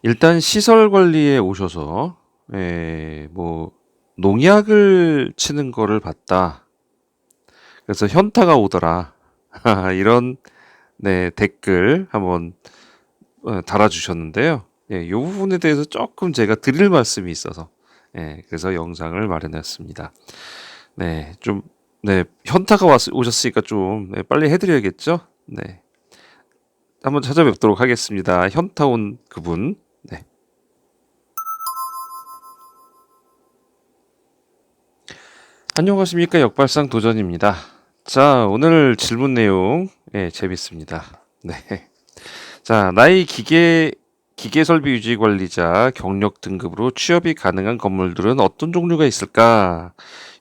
일단 시설 관리에 오셔서 뭐 농약을 치는 거를 봤다. 그래서 현타가 오더라. 이런 댓글 한번 달아주셨는데요. 이 부분에 대해서 조금 제가 드릴 말씀이 있어서 그래서 영상을 마련했습니다. 좀 현타가 오셨으니까 좀 빨리 해드려야겠죠? 한번 찾아뵙도록 하겠습니다. 현타 온 그분. 안녕하십니까, 역발상 도전입니다. 자, 오늘 질문 내용 재밌습니다. 자, 나의 기계 설비 유지 관리자 경력 등급으로 취업이 가능한 건물들은 어떤 종류가 있을까?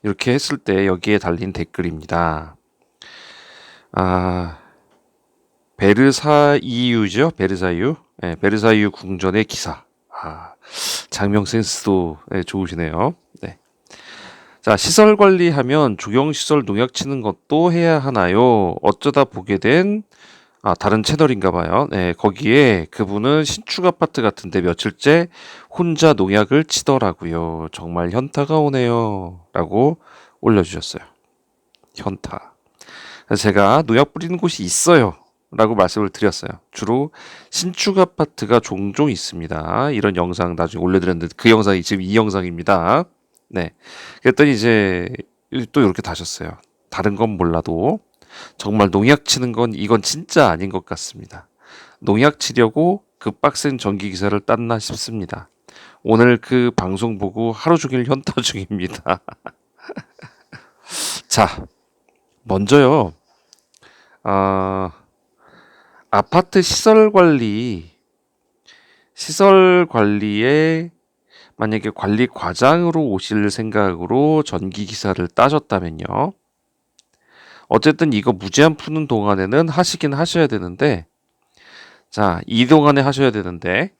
이렇게 했을 때 여기에 달린 댓글입니다. 베르사유죠? 베르사유. 베르사유 궁전의 기사. 장명 센스도 좋으시네요. 자, 시설 관리하면 조경시설 농약 치는 것도 해야 하나요? 어쩌다 보게 된 다른 채널인가 봐요. 거기에 그분은 신축 아파트 같은데 며칠째 혼자 농약을 치더라고요. 정말 현타가 오네요. 라고 올려주셨어요. 현타. 그래서 제가 농약 뿌리는 곳이 있어요. 라고 말씀을 드렸어요. 주로 신축 아파트가 종종 있습니다. 이런 영상 나중에 올려드렸는데 그 영상이 지금 이 영상입니다. 그랬더니 이제 또 이렇게 다셨어요. 다른 건 몰라도 정말 농약 치는 건 이건 진짜 아닌 것 같습니다. 농약 치려고 그 빡센 전기 기사를 땄나 싶습니다. 오늘 그 방송 보고 하루 종일 현타 중입니다. 자, 먼저요. 아, 아파트 시설 관리에 만약에 관리 과장으로 오실 생각으로 전기 기사를 따셨다면요. 어쨌든 이거 무제한 푸는 동안에는 하시긴 하셔야 되는데, 자, 이 동안에 하셔야 되는데,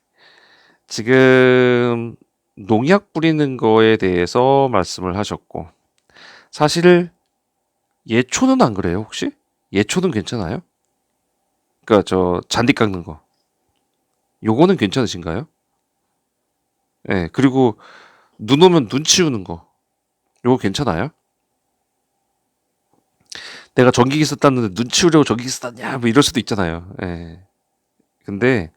지금 농약 뿌리는 거에 대해서 말씀을 하셨고, 사실 예초는 안 그래요, 혹시? 예초는 괜찮아요? 그니까 저 잔디 깎는 거. 요거는 괜찮으신가요? 그리고 눈 오면 눈 치우는 거. 요거 괜찮아요? 내가 전기기사 땄는데 눈 치우려고 전기기사 땄냐? 뭐 이럴 수도 있잖아요. 근데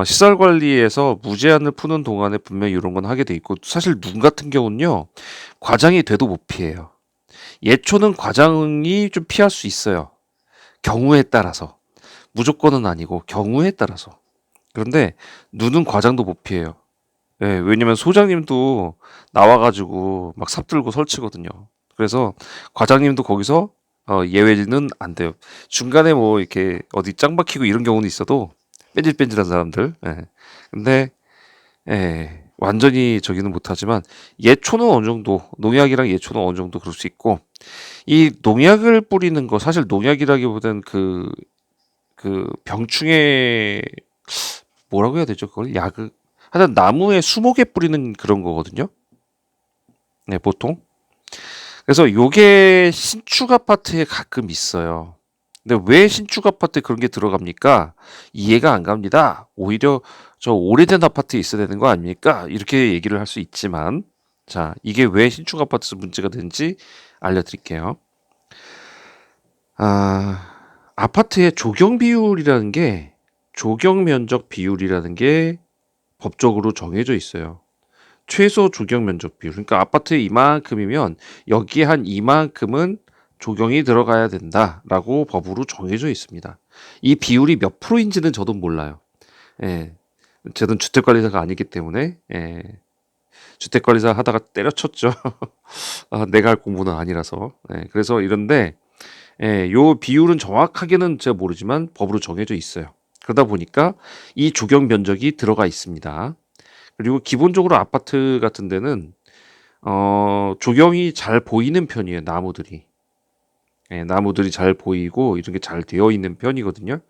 시설 관리에서 무제한을 푸는 동안에 분명히 이런 건 하게 돼 있고, 사실 눈 같은 경우는요, 과장이 돼도 못 피해요. 예초는 과장이 좀 피할 수 있어요. 경우에 따라서. 무조건은 아니고 경우에 따라서. 그런데 눈은 과장도 못 피해요. 왜냐면 소장님도 나와가지고 막 삽 들고 설치거든요. 그래서 과장님도 거기서 예외는 안 돼요. 중간에 뭐 이렇게 어디 짱 박히고 이런 경우는 있어도 뺀질뺀질한 사람들. 근데 완전히 저기는 못하지만 예초는 어느 정도 농약이랑 예초는 어느 정도 그럴 수 있고, 이 농약을 뿌리는 거 사실 농약이라기보다는 그 병충해 뭐라고 해야 되죠? 그걸 하여튼 나무에 수목에 뿌리는 그런 거거든요. 보통. 그래서 요게 신축 아파트에 가끔 있어요. 근데 왜 신축 아파트에 그런 게 들어갑니까? 이해가 안 갑니다. 오히려 저 오래된 아파트에 있어야 되는 거 아닙니까? 이렇게 얘기를 할 수 있지만, 자, 이게 왜 신축 아파트에서 문제가 되는지 알려드릴게요. 아파트의 조경 면적 비율이라는 게 법적으로 정해져 있어요. 최소 조경 면적 비율. 그러니까 아파트에 이만큼이면 여기에 한 이만큼은 조경이 들어가야 된다라고 법으로 정해져 있습니다. 이 비율이 몇 프로인지는 저도 몰라요. 예. 저는 주택관리사가 아니기 때문에 주택관리사 하다가 때려쳤죠. 내가 할 공부는 아니라서. 그래서 이런데 요 비율은 정확하게는 제가 모르지만 법으로 정해져 있어요. 그러다 보니까 이 조경 면적이 들어가 있습니다. 그리고 기본적으로 아파트 같은 데는 조경이 잘 보이는 편이에요. 나무들이. 나무들이 잘 보이고 이런 게 잘 되어 있는 편이거든요.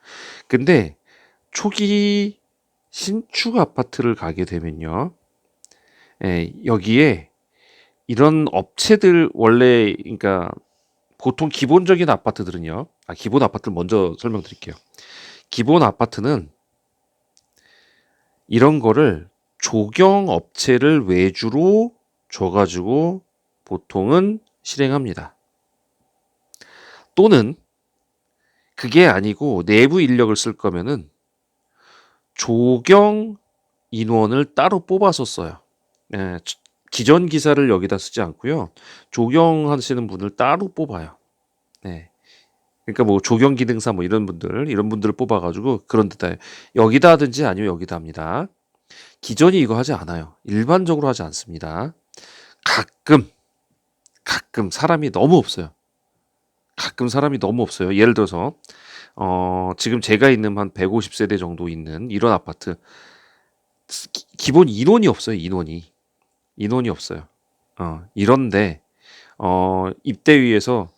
근데 초기 신축 아파트를 가게 되면요. 여기에 이런 업체들 원래 그러니까 보통 기본적인 아파트들은요. 기본 아파트를 먼저 설명드릴게요. 기본 아파트는 이런 거를 조경 업체를 외주로 줘가지고 보통은 실행합니다. 또는 그게 아니고 내부 인력을 쓸 거면은 조경 인원을 따로 뽑아서 써요. 예, 기존 기사를 여기다 쓰지 않고요. 조경하시는 분을 따로 뽑아요. 네. 그러니까 뭐 조경 기능사 뭐 이런 분들을 뽑아가지고 그런 데다 여기다 하든지 아니면 여기다 합니다. 기존이 이거 하지 않아요. 일반적으로 하지 않습니다. 가끔 사람이 너무 없어요. 가끔 사람이 너무 없어요. 예를 들어서 지금 제가 있는 한 150세대 정도 있는 이런 아파트 기본 인원이 없어요. 인원이 없어요. 이런데 입대위에서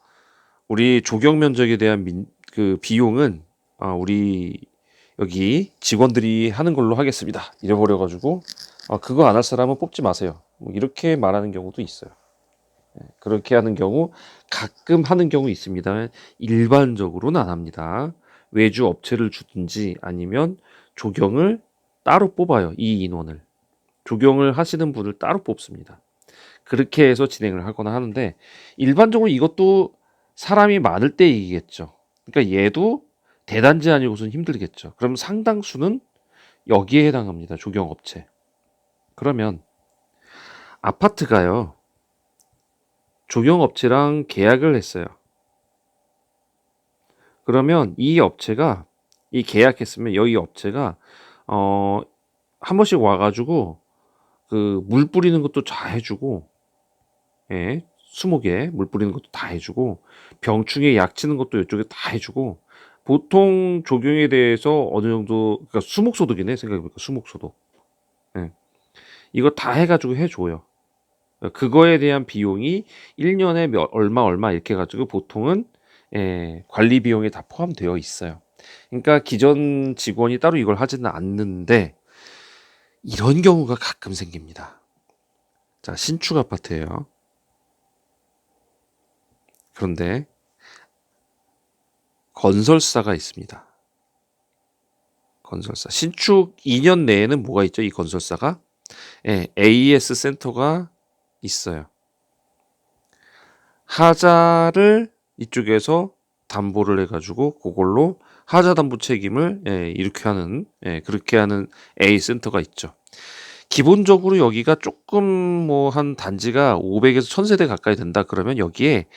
우리 조경 면적에 대한 그 비용은 우리 여기 직원들이 하는 걸로 하겠습니다. 이래버려 가지고 그거 안 할 사람은 뽑지 마세요. 뭐 이렇게 말하는 경우도 있어요. 그렇게 하는 경우 가끔 하는 경우 있습니다. 일반적으로는 안 합니다. 외주 업체를 주든지 아니면 조경을 따로 뽑아요. 이 인원을. 조경을 하시는 분을 따로 뽑습니다. 그렇게 해서 진행을 하거나 하는데 일반적으로 이것도 사람이 많을 때 얘기겠죠. 그러니까 얘도 대단지 아니고서는 힘들겠죠. 그럼 상당수는 여기에 해당합니다. 조경업체. 그러면 아파트가요. 조경업체랑 계약을 했어요. 그러면 이 계약했으면 여기 업체가 한 번씩 와가지고 그 물 뿌리는 것도 다 해주고, 예, 수목에 물 뿌리는 것도 다 해주고, 병충해 약 치는 것도 이쪽에 다 해주고, 보통 조경에 대해서 어느 정도, 그러니까 수목소득이네 생각해보니까 수목소득. 예, 이거 다 해가지고 해줘요. 그거에 대한 비용이 1년에 얼마 이렇게 해가지고 보통은 관리 비용에 다 포함되어 있어요. 그러니까 기존 직원이 따로 이걸 하지는 않는데 이런 경우가 가끔 생깁니다. 자, 신축 아파트예요. 그런데 건설사가 있습니다. 건설사. 신축 2년 내에는 뭐가 있죠? 이 건설사가? AS 센터가 있어요. 하자를 이쪽에서 담보를 해가지고 그걸로 하자 담보 책임을 이렇게 하는 그렇게 하는 A 센터가 있죠. 기본적으로 여기가 조금 뭐 한 단지가 500에서 1000세대 가까이 된다 그러면 여기에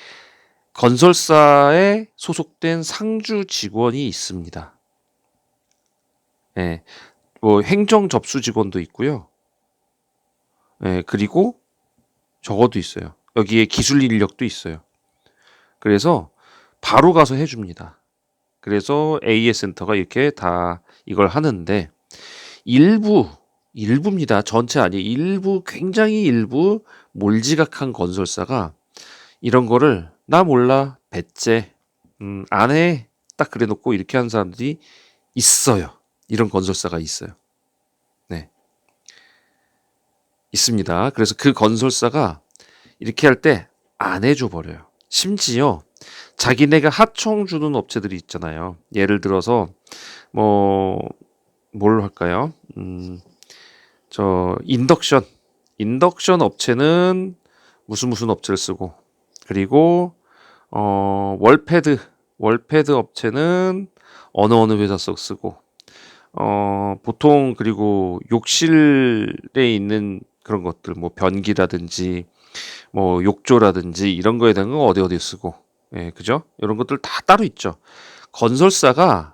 건설사에 소속된 상주 직원이 있습니다. 뭐 행정 접수 직원도 있고요. 그리고 저것도 있어요. 여기에 기술 인력도 있어요. 그래서 바로 가서 해줍니다. 그래서 AS 센터가 이렇게 다 이걸 하는데 일부입니다. 전체 아니에요. 굉장히 일부 몰지각한 건설사가 이런 거를 나 몰라 배째 안 해. 딱 그래 놓고 이렇게 하는 사람들이 있어요. 이런 건설사가 있어요. 네. 있습니다. 그래서 그 건설사가 이렇게 할 때 안 해줘 버려요. 심지어 자기네가 하청 주는 업체들이 있잖아요. 예를 들어서 뭐 뭘 할까요? 저 인덕션 업체는 무슨 업체를 쓰고 그리고 월패드 업체는 어느 회사 쓰고 보통 그리고 욕실에 있는 그런 것들 뭐 변기라든지 뭐 욕조라든지 이런 거에 대한 건 어디 쓰고 그죠? 이런 것들 다 따로 있죠. 건설사가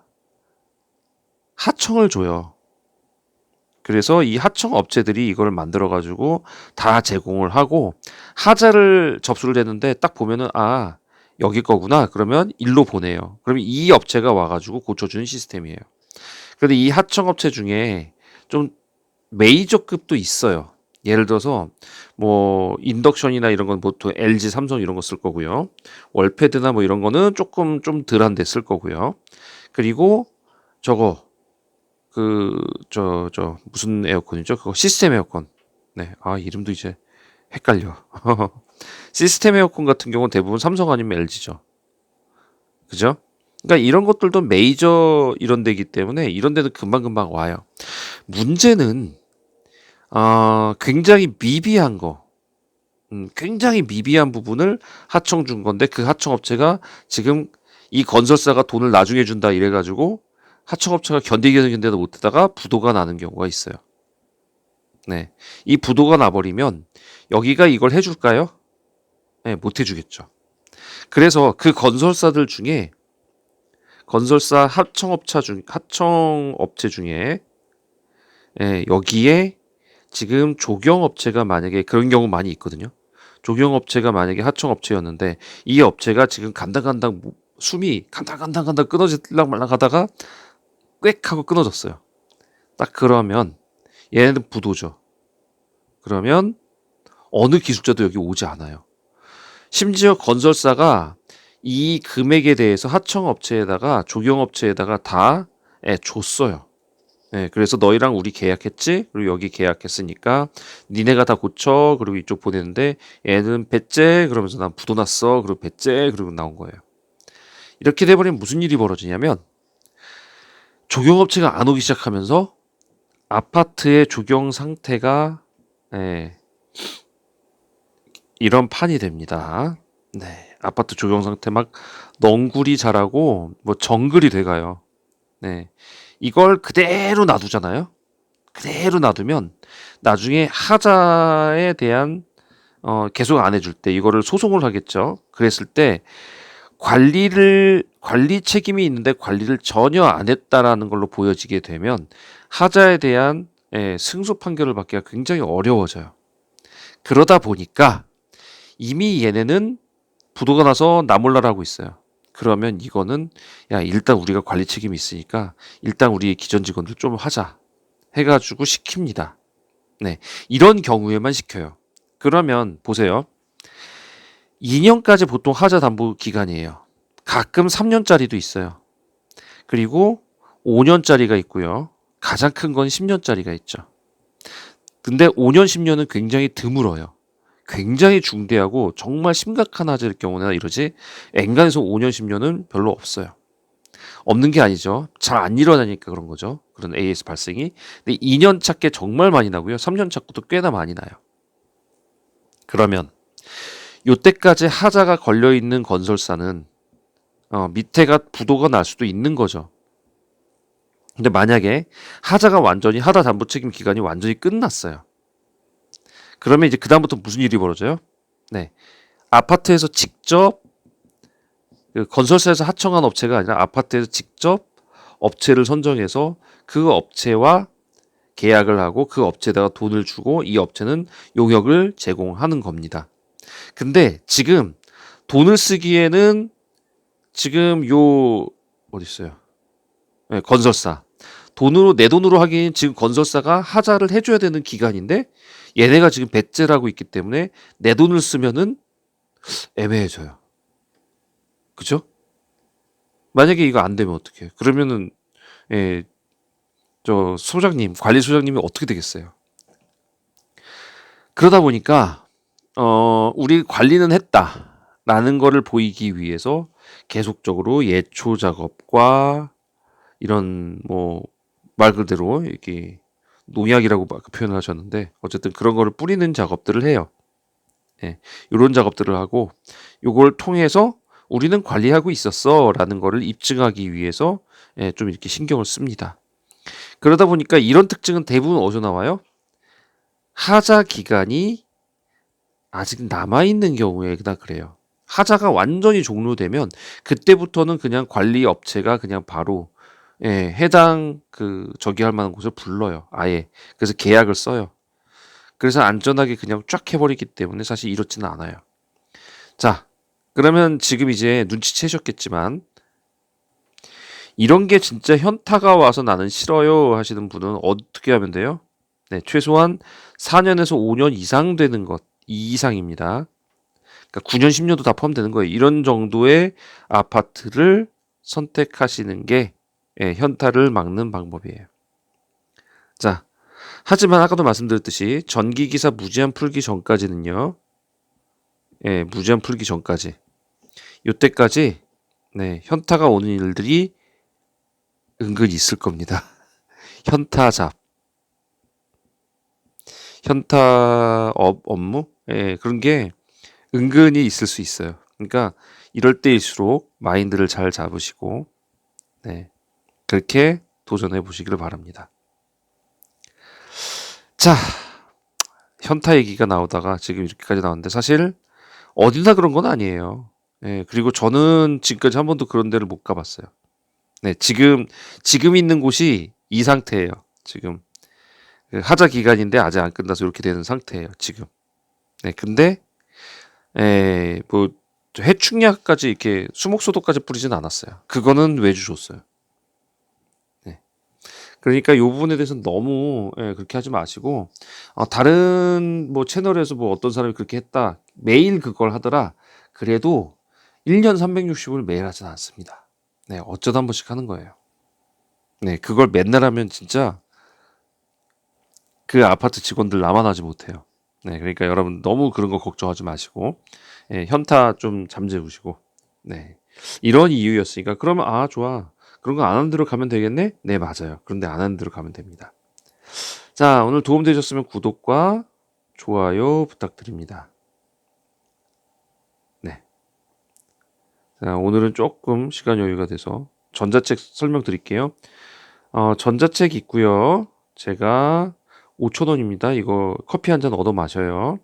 하청을 줘요. 그래서 이 하청 업체들이 이걸 만들어 가지고 다 제공을 하고 하자를 접수를 했는데 딱 보면은 여기 거구나. 그러면 일로 보내요. 그러면 이 업체가 와 가지고 고쳐주는 시스템이에요. 그런데 이 하청 업체 중에 좀 메이저급도 있어요. 예를 들어서 뭐 인덕션이나 이런 건 보통 LG, 삼성 이런 거 쓸 거고요. 월패드나 뭐 이런 거는 조금 좀 덜한 데 쓸 거고요. 그리고 저거 무슨 에어컨이죠? 그거 시스템 에어컨. 네. 이름도 이제 헷갈려. 시스템 에어컨 같은 경우는 대부분 삼성 아니면 LG죠. 그죠? 그러니까 이런 것들도 메이저 이런 데기 때문에 이런 데는 금방금방 와요. 문제는 굉장히 미비한 거, 굉장히 미비한 부분을 하청 준 건데 그 하청업체가 지금 이 건설사가 돈을 나중에 준다 이래가지고 하청업체가 견디도 못하다가 부도가 나는 경우가 있어요. 네, 이 부도가 나버리면 여기가 이걸 해줄까요? 네, 못 해주겠죠. 그래서 그 건설사들 중에 건설사 하청업체 중에 여기에 지금 조경업체가 만약에 그런 경우 많이 있거든요. 조경업체가 만약에 하청업체였는데 이 업체가 지금 간당간당 숨이 간당간당 끊어질랑 말랑 하다가 꽥 하고 끊어졌어요. 딱 그러면 얘네들 부도죠. 그러면 어느 기술자도 여기 오지 않아요. 심지어 건설사가 이 금액에 대해서 하청업체에다가 조경업체에다가 다 줬어요. 그래서 너희랑 우리 계약했지? 그리고 여기 계약했으니까 니네가 다 고쳐. 그리고 이쪽 보내는데 얘는 배째 그러면서 난 부도 났어. 그리고 배째 그러고 나온 거예요. 이렇게 돼버리면 무슨 일이 벌어지냐면 조경업체가 안 오기 시작하면서 아파트의 조경 상태가 이런 판이 됩니다. 네, 아파트 조경 상태 막 넝굴이 자라고 뭐 정글이 돼가요. 네, 이걸 그대로 놔두잖아요. 그대로 놔두면 나중에 하자에 대한 계속 안 해줄 때 이거를 소송을 하겠죠. 그랬을 때 관리 책임이 있는데 관리를 전혀 안 했다라는 걸로 보여지게 되면 하자에 대한 승소 판결을 받기가 굉장히 어려워져요. 그러다 보니까 이미 얘네는 부도가 나서 나몰라라고 있어요. 그러면 이거는 야 일단 우리가 관리 책임이 있으니까 일단 우리 기존 직원들 좀 하자 해가지고 시킵니다. 네, 이런 경우에만 시켜요. 그러면 보세요. 2년까지 보통 하자 담보 기간이에요. 가끔 3년짜리도 있어요. 그리고 5년짜리가 있고요. 가장 큰 건 10년짜리가 있죠. 근데 5년, 10년은 굉장히 드물어요. 굉장히 중대하고 정말 심각한 하자일 경우나 이러지 엔간해서 5년, 10년은 별로 없어요. 없는 게 아니죠. 잘 안 일어나니까 그런 거죠. 그런 AS 발생이. 근데 2년 차께 정말 많이 나고요. 3년 차께도 꽤나 많이 나요. 그러면 요때까지 하자가 걸려있는 건설사는 밑에가 부도가 날 수도 있는 거죠. 근데 만약에 하자가 완전히 하자 담보 책임 기간이 완전히 끝났어요. 그러면 이제 그다음부터 무슨 일이 벌어져요? 네, 아파트에서 직접 그 건설사에서 하청한 업체가 아니라 아파트에서 직접 업체를 선정해서 그 업체와 계약을 하고 그 업체에다가 돈을 주고 이 업체는 용역을 제공하는 겁니다. 근데 지금 돈을 쓰기에는 지금 어디 있어요? 네, 건설사 돈으로 내 돈으로 하기엔 지금 건설사가 하자를 해줘야 되는 기간인데 얘네가 지금 배째라고 있기 때문에 내 돈을 쓰면은 애매해져요. 그죠? 만약에 이거 안 되면 어떡해? 그러면은 저 소장님, 관리 소장님이 어떻게 되겠어요? 그러다 보니까 우리 관리는 했다라는 거를 보이기 위해서 계속적으로 예초 작업과 이런 뭐 말 그대로 이렇게 농약이라고 표현을 하셨는데 어쨌든 그런 거를 뿌리는 작업들을 해요. 이런 작업들을 하고 요걸 통해서 우리는 관리하고 있었어라는 거를 입증하기 위해서 좀 이렇게 신경을 씁니다. 그러다 보니까 이런 특징은 대부분 어디서 나와요? 하자 기간이 아직 남아있는 경우에나 그래요. 하자가 완전히 종료되면 그때부터는 그냥 관리 업체가 그냥 바로 해당 저기 할 만한 곳을 불러요. 아예. 그래서 계약을 써요. 그래서 안전하게 그냥 쫙 해버리기 때문에 사실 이렇지는 않아요. 자, 그러면 지금 이제 눈치채셨겠지만 이런 게 진짜 현타가 와서 나는 싫어요 하시는 분은 어떻게 하면 돼요? 네, 최소한 4년에서 5년 이상 되는 것, 이 이상입니다. 그러니까 9년, 10년도 다 포함되는 거예요. 이런 정도의 아파트를 선택하시는 게 현타를 막는 방법이에요. 자, 하지만 아까도 말씀드렸듯이 전기기사 무제한 풀기 전까지는요. 무제한 풀기 전까지 요때까지 현타가 오는 일들이 은근히 있을 겁니다. 현타잡. 현타 업무 그런 게 은근히 있을 수 있어요. 그러니까 이럴 때일수록 마인드를 잘 잡으시고 네, 그렇게 도전해 보시기를 바랍니다. 자, 현타 얘기가 나오다가 지금 이렇게까지 나왔는데 사실 어디나 그런 건 아니에요. 그리고 저는 지금까지 한 번도 그런 데를 못 가봤어요. 네, 지금 있는 곳이 이 상태예요. 지금 그 하자 기간인데 아직 안 끝나서 이렇게 되는 상태예요. 지금. 네, 근데 뭐 해충약까지 이렇게 수목소독까지 뿌리진 않았어요. 그거는 외주 줬어요. 네. 그러니까 요 부분에 대해서는 너무 그렇게 하지 마시고 다른 뭐 채널에서 뭐 어떤 사람이 그렇게 했다 매일 그걸 하더라 그래도 1년 360을 매일 하진 않습니다. 네, 어쩌다 한 번씩 하는 거예요. 네, 그걸 맨날 하면 진짜 그 아파트 직원들 나만 하지 못해요. 네, 그러니까 여러분 너무 그런 거 걱정하지 마시고 현타 좀 잠재우시고 네, 이런 이유였으니까 그러면 아 좋아 그런 거 안 하는 대로 가면 되겠네? 네, 맞아요. 그런데 안 하는 대로 가면 됩니다. 자, 오늘 도움 되셨으면 구독과 좋아요 부탁드립니다. 네. 자, 오늘은 조금 시간 여유가 돼서 전자책 설명드릴게요. 전자책 있고요. 제가 5,000원입니다. 이거 커피 한 잔 얻어 마셔요.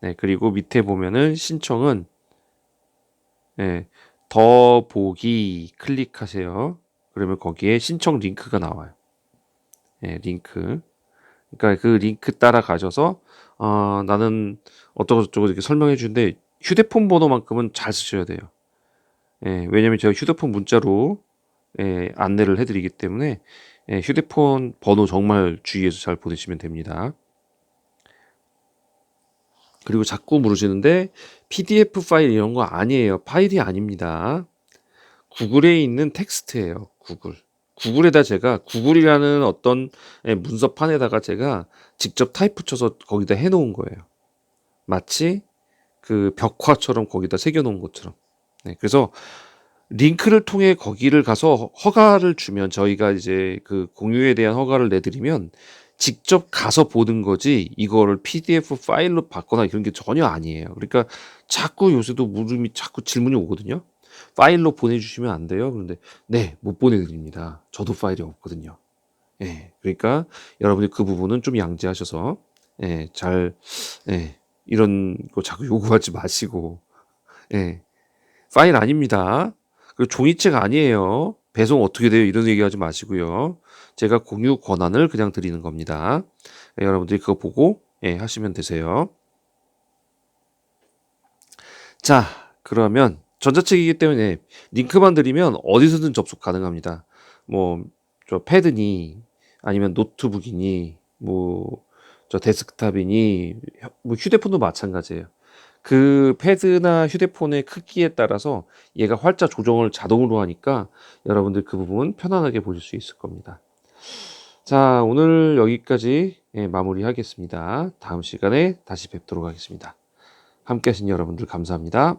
네, 그리고 밑에 보면은 신청은 네, 더 보기 클릭하세요. 그러면 거기에 신청 링크가 나와요. 네, 링크. 그러니까 그 링크 따라 가셔서 나는 어쩌고 저쩌고 이렇게 설명해 주는데 휴대폰 번호만큼은 잘 쓰셔야 돼요. 왜냐면 제가 휴대폰 문자로 안내를 해드리기 때문에 휴대폰 번호 정말 주의해서 잘 보내시면 됩니다. 그리고 자꾸 물으시는데 PDF 파일 이런 거 아니에요. 파일이 아닙니다. 구글에 있는 텍스트예요. 구글에다 제가 구글이라는 어떤 문서판에다가 제가 직접 타입 쳐서 거기다 해놓은 거예요. 마치 그 벽화처럼 거기다 새겨놓은 것처럼. 네, 그래서 링크를 통해 거기를 가서 허가를 주면 저희가 이제 그 공유에 대한 허가를 내드리면 직접 가서 보는 거지 이거를 PDF 파일로 받거나 이런 게 전혀 아니에요. 그러니까 자꾸 요새도 물음이 자꾸 질문이 오거든요. 파일로 보내주시면 안 돼요. 그런데 네, 못 보내드립니다. 저도 파일이 없거든요. 그러니까 여러분이 그 부분은 좀 양지하셔서 잘 이런 거 자꾸 요구하지 마시고 예, 파일 아닙니다. 그 종이책 아니에요. 배송 어떻게 돼요? 이런 얘기하지 마시고요. 제가 공유 권한을 그냥 드리는 겁니다. 여러분들이 그거 보고 하시면 되세요. 자, 그러면 전자책이기 때문에 링크만 드리면 어디서든 접속 가능합니다. 뭐 저 패드니 아니면 노트북이니 뭐 저 데스크탑이니 뭐 휴대폰도 마찬가지예요. 그 패드나 휴대폰의 크기에 따라서 얘가 활자 조정을 자동으로 하니까 여러분들 그 부분 편안하게 보실 수 있을 겁니다. 자, 오늘 여기까지 마무리하겠습니다. 다음 시간에 다시 뵙도록 하겠습니다. 함께 하신 여러분들 감사합니다.